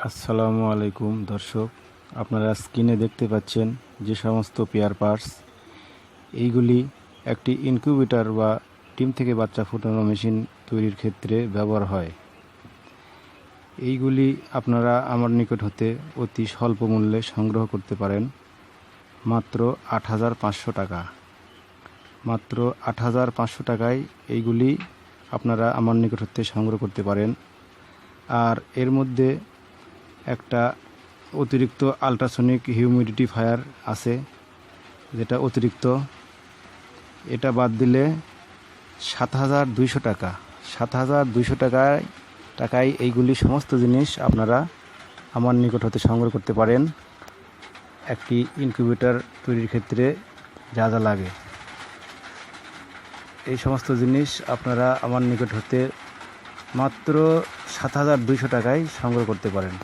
আসসালামু আলাইকুম দর্শক, আপনারা স্ক্রিনে দেখতে পাচ্ছেন যে সমস্ত পেয়ার পার্টস, এইগুলি একটি ইনকিউবেটর বা ডিম থেকে বাচ্চা ফোটানো মেশিন তৈরির ক্ষেত্রে ব্যবহার হয়। এইগুলি আপনারা আমার নিকট হতে অতি স্বল্প মূল্যে সংগ্রহ করতে পারেন, মাত্র ৮,৫০০ টাকা। মাত্র ৮,৫০০ টাকায় এইগুলি আপনারা আমার নিকট হতে সংগ্রহ করতে পারেন। আর এর মধ্যে একটা অতিরিক্ত আল্ট্রাসনিক হিউমিডিফায়ার আছে, যেটা অতিরিক্ত, এটা বাদ দিলে ৭,২০০ টাকা। ৭,২০০ টাকায় এইগুলি সমস্ত জিনিস আপনারা আমার নিকট হতে সংগ্রহ করতে পারেন। একটি ইনকিউবেটর তৈরির ক্ষেত্রে যা যা লাগে, এই সমস্ত জিনিস আপনারা আমার নিকট হতে মাত্র ৭,২০০ টাকায় সংগ্রহ করতে পারেন।